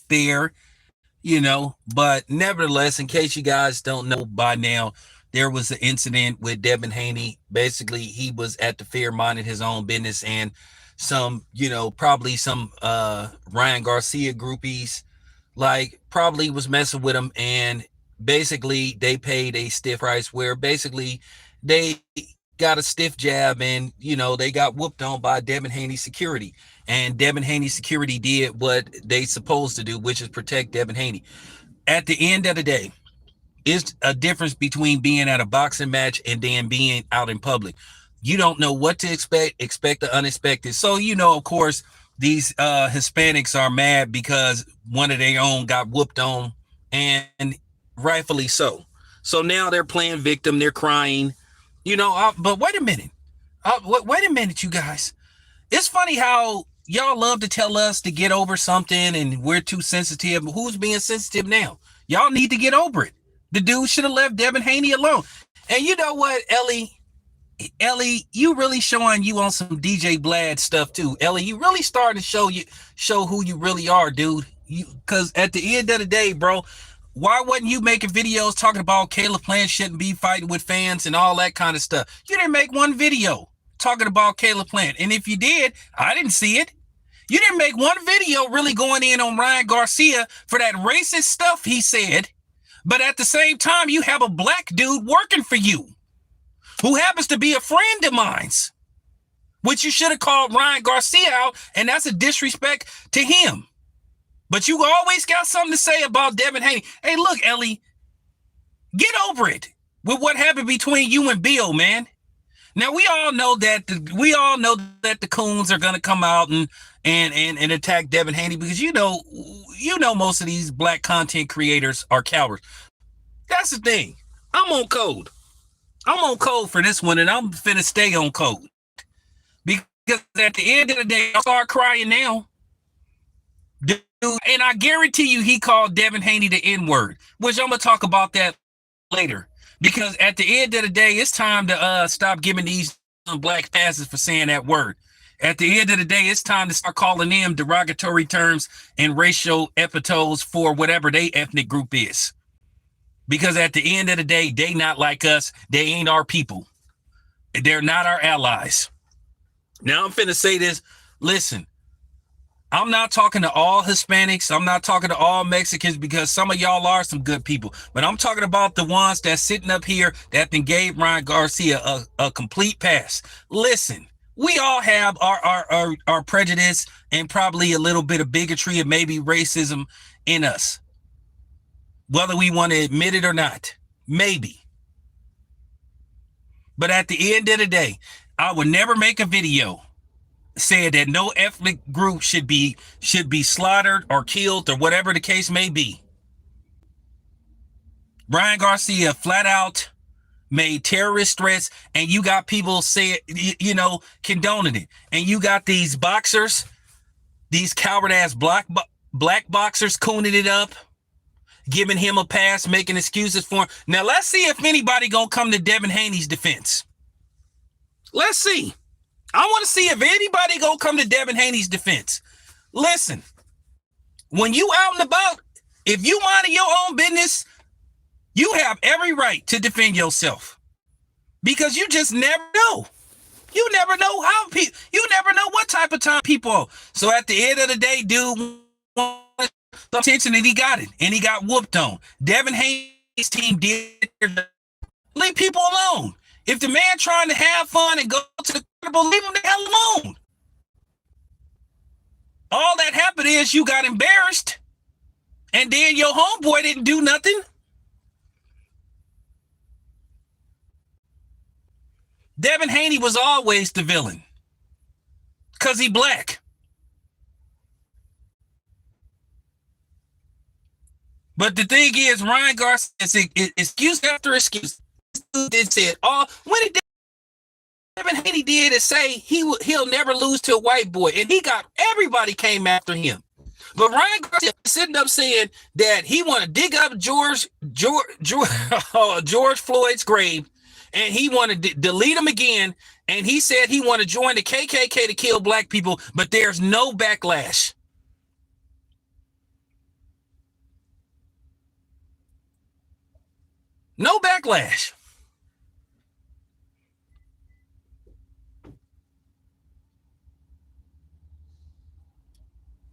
fair, but nevertheless, in case you guys don't know by now, there was an incident with Devin Haney. Basically, he was at the fair minding his own business, and some, probably some Ryan Garcia groupies, like, probably was messing with him, and basically they paid a stiff price where basically they got a stiff jab, and they got whooped on by Devin Haney security. And Devin Haney security did what they supposed to do, which is protect Devin Haney. At the end of the day, it's a difference between being at a boxing match and then being out in public. You don't know what to expect the unexpected. So, of course, these Hispanics are mad because one of their own got whooped on, and rightfully so. So now they're playing victim, they're crying, but wait a minute. Wait a minute, you guys. It's funny how y'all love to tell us to get over something and we're too sensitive. Who's being sensitive now? Y'all need to get over it. The dude should have left Devin Haney alone. And you know what, Ellie, you really showing you on some DJ Blad stuff too. Ellie, you really starting to show who you really are, dude. Because at the end of the day, bro, why wasn't you making videos talking about Caleb Plant shouldn't be fighting with fans and all that kind of stuff? You didn't make one video talking about Caleb Plant. And if you did, I didn't see it. You didn't make one video really going in on Ryan Garcia for that racist stuff he said. But at the same time, you have a black dude working for you who happens to be a friend of mine's, which you should have called Ryan Garcia out, and that's a disrespect to him. But you always got something to say about Devin Haney. Hey, look, Ellie, get over it with what happened between you and Bill, man. Now we all know that the coons are gonna come out and attack Devin Haney because most of these black content creators are cowards. That's the thing. I'm on code. I'm on code for this one, and I'm finna stay on code. Because at the end of the day, I'll start crying now. Dude, and I guarantee you he called Devin Haney the N-word, which I'm going to talk about that later. Because at the end of the day, it's time to stop giving these black passes for saying that word. At the end of the day, it's time to start calling them derogatory terms and racial epithets for whatever their ethnic group is. Because at the end of the day, they not like us. They ain't our people. They're not our allies. Now I'm finna say this. Listen, I'm not talking to all Hispanics. I'm not talking to all Mexicans because some of y'all are some good people. But I'm talking about the ones that's sitting up here that then gave Ryan Garcia a complete pass. Listen, we all have our prejudice and probably a little bit of bigotry and maybe racism in us. Whether we want to admit it or not, maybe. But at the end of the day, I would never make a video saying that no ethnic group should be slaughtered or killed or whatever the case may be. Ryan Garcia flat out made terrorist threats, and you got people condoning it. And you got these boxers, these coward ass black boxers cooning it up, giving him a pass, making excuses for him. Now, let's see if anybody gonna come to Devin Haney's defense. Let's see. I want to see if anybody gonna come to Devin Haney's defense. Listen, when you out and about, if you minding your own business, you have every right to defend yourself. Because you just never know. You never know you never know what type of time people are. So at the end of the day, dude, attention, and he got it, and he got whooped on. Devin Haney's team did. Leave people alone. If the man trying to have fun and go to the table, leave him the hell alone. All that happened is you got embarrassed, and then your homeboy didn't do nothing. Devin Haney was always the villain because he black. But the thing is, Ryan Garcia, excuse after excuse, did said, when did Devin Haney did is say he'll never lose to a white boy, and everybody came after him. But Ryan Garcia sitting up saying that he want to dig up George Floyd's grave, and he want to delete him again, and he said he want to join the KKK to kill black people, but there's no backlash. No backlash.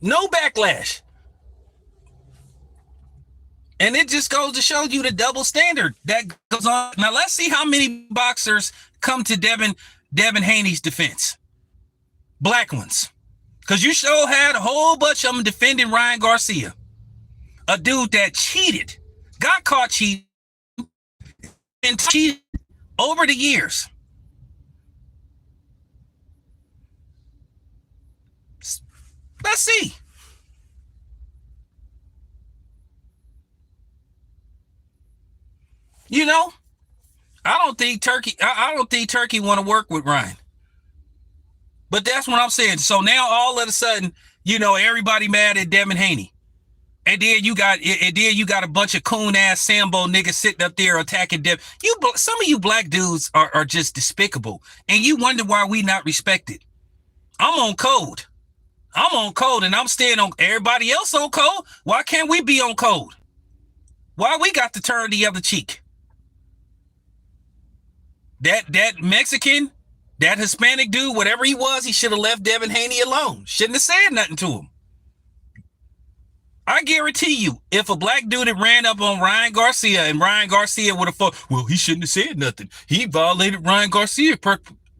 No backlash. And it just goes to show you the double standard that goes on. Now let's see how many boxers come to Devin Haney's defense. Black ones. Because you sure had a whole bunch of them defending Ryan Garcia. A dude that cheated, got caught cheating, and cheated over the years. Let's see. You know, I don't think Turkey want to work with Ryan. But that's what I'm saying. So now all of a sudden, everybody mad at Devin Haney. And then you got a bunch of coon ass Sambo niggas sitting up there attacking Devin. Some of you black dudes are just despicable. And you wonder why we not respected. I'm on code. And I'm staying on everybody else on code. Why can't we be on code? Why we got to turn the other cheek? That Mexican, that Hispanic dude, whatever he was, he should have left Devin Haney alone. Shouldn't have said nothing to him. I guarantee you, if a black dude had ran up on Ryan Garcia and Ryan Garcia would have thought, well, he shouldn't have said nothing. He violated Ryan Garcia's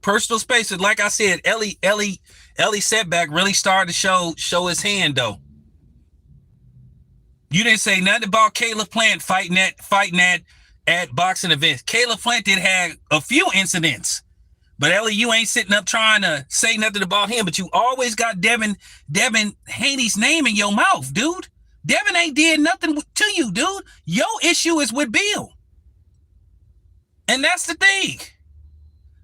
personal space. And like I said, Ellie Setback really started to show his hand, though. You didn't say nothing about Caleb Plant fighting at boxing events. Caleb Plant did have a few incidents, but Ellie, you ain't sitting up trying to say nothing about him, but you always got Devin Haney's name in your mouth, dude. Devin ain't did nothing to you, dude. Your issue is with Bill. And that's the thing.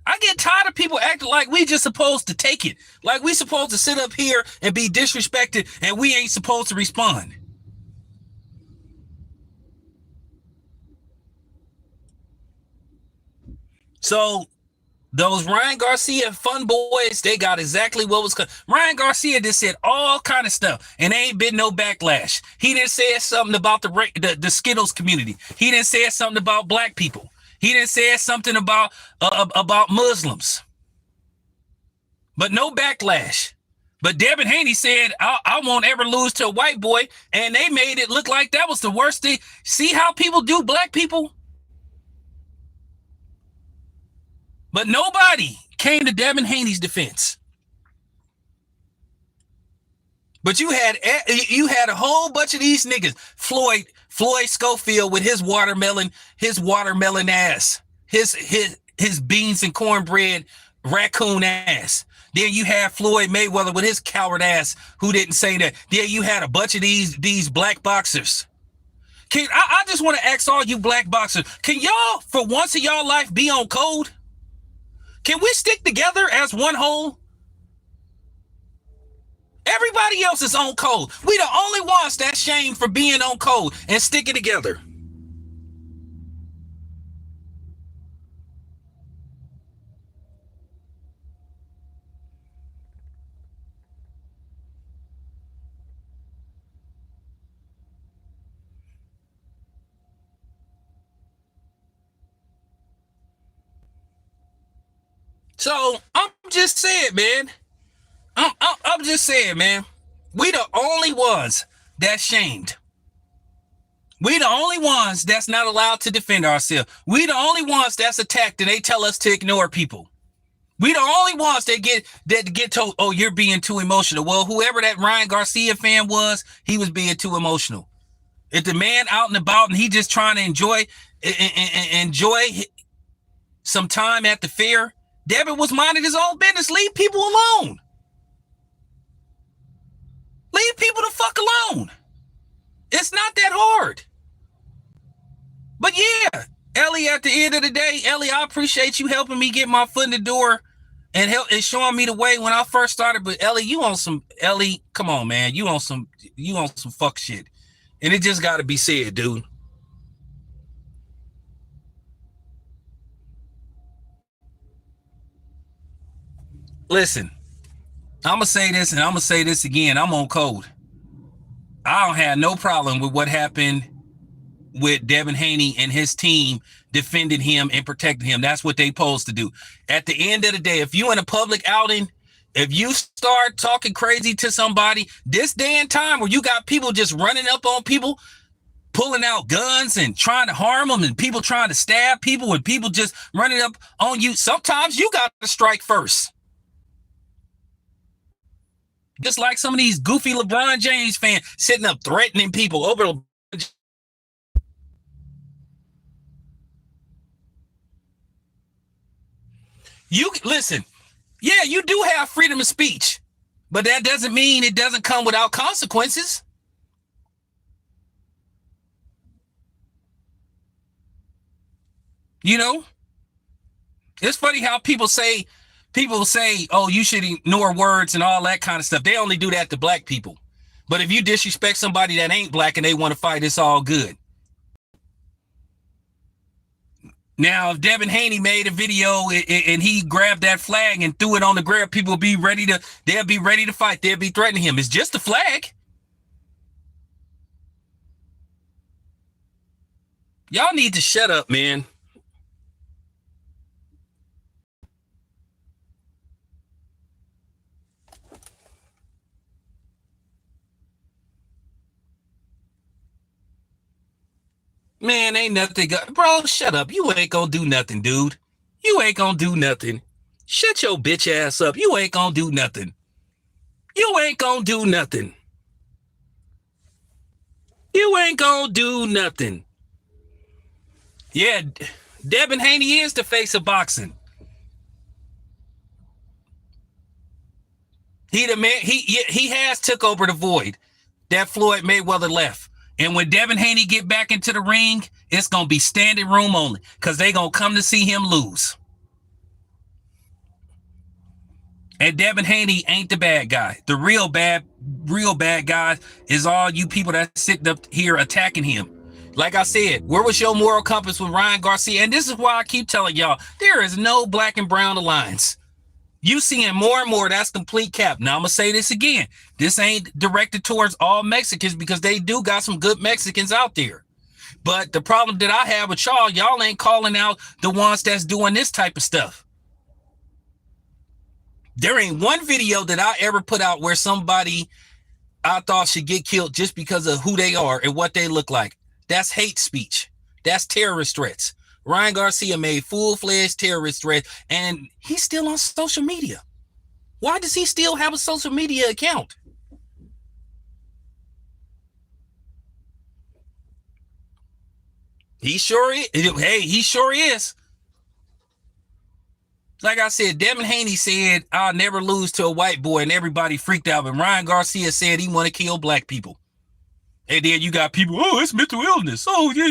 I get tired of people acting like we just supposed to take it. Like we supposed to sit up here and be disrespected and we ain't supposed to respond. So those Ryan Garcia fun boys, they got exactly what was coming. Ryan Garcia just said all kind of stuff, and there ain't been no backlash. He didn't say something about the Skittles community. He didn't say something about black people. He didn't say something about Muslims. But no backlash. But Devin Haney said, I won't ever lose to a white boy, and they made it look like that was the worst thing. See how people do black people? But nobody came to Devin Haney's defense. But you had a whole bunch of these niggas. Floyd Schofield with his watermelon ass, his beans and cornbread raccoon ass. Then you had Floyd Mayweather with his coward ass who didn't say that. Then you had a bunch of these black boxers. I just want to ask all you black boxers, can y'all, for once in y'all life, be on code? Can we stick together as one whole? Everybody else is on code. We the only ones that's shamed for being on code and sticking together. So I'm just saying, man. I'm just saying, man. We the only ones that's shamed. We the only ones that's not allowed to defend ourselves. We the only ones that's attacked and they tell us to ignore people. We the only ones that get told, oh, you're being too emotional. Well, whoever that Ryan Garcia fan was, he was being too emotional. If the man out and about and he just trying to enjoy some time at the fair, Devin was minding his own business. Leave people alone. Leave people the fuck alone. It's not that hard. But yeah, Ellie, at the end of the day, Ellie, I appreciate you helping me get my foot in the door and showing me the way when I first started. But Ellie, come on, man. You on some fuck shit. And it just gotta be said, dude. Listen, I'm gonna say this and I'm gonna say this again. I'm on code. I don't have no problem with what happened with Devin Haney and his team defending him and protecting him. That's what they supposed to do. At the end of the day, if you in a public outing, if you start talking crazy to somebody, this day and time where you got people just running up on people, pulling out guns and trying to harm them, and people trying to stab people, and people just running up on you, sometimes you got to strike first. Just like some of these goofy LeBron James fans sitting up threatening people over. You listen, yeah, you do have freedom of speech, but that doesn't mean it doesn't come without consequences. You know, it's funny how people say, oh, you should ignore words and all that kind of stuff. They only do that to black people. But if you disrespect somebody that ain't black and they want to fight, it's all good. Now, if Devin Haney made a video and he grabbed that flag and threw it on the ground, people will be ready to, they'll be ready to fight. They'll be threatening him. It's just a flag. Y'all need to shut up, man. Man, ain't nothing. Bro, shut up. You ain't gonna do nothing, dude. You ain't gonna do nothing. Shut your bitch ass up. You ain't gonna do nothing. You ain't gonna do nothing. You ain't gonna do nothing. Yeah, Devin Haney is the face of boxing. He the man. He has took over the void that Floyd Mayweather left. And when Devin Haney get back into the ring, it's going to be standing room only because they going to come to see him lose. And Devin Haney ain't the bad guy. The real bad guy is all you people that sitting up here attacking him. Like I said, where was your moral compass with Ryan Garcia? And this is why I keep telling y'all, there is no black and brown alliance. You seeing more and more, that's complete cap. Now I'm gonna say this again. This ain't directed towards all Mexicans because they do got some good Mexicans out there. But the problem that I have with y'all ain't calling out the ones that's doing this type of stuff. There ain't one video that I ever put out where somebody I thought should get killed just because of who they are and what they look like. That's hate speech. That's terrorist threats. Ryan Garcia made full-fledged terrorist threats, and he's still on social media. Why does he still have a social media account? He sure is. Hey, he sure is. Like I said, Devin Haney said, I'll never lose to a white boy, and everybody freaked out. And Ryan Garcia said he want to kill black people. And then you got people, oh, it's mental illness. Oh, yeah,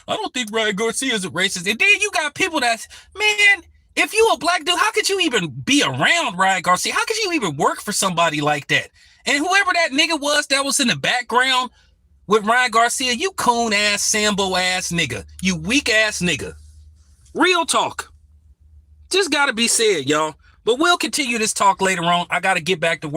I don't think Ryan Garcia is a racist. And then you got people that's, man, if you a black dude, how could you even be around Ryan Garcia? How could you even work for somebody like that? And whoever that nigga was that was in the background with Ryan Garcia, you coon-ass, Sambo-ass nigga. You weak-ass nigga. Real talk. Just got to be said, y'all. But we'll continue this talk later on. I got to get back to work.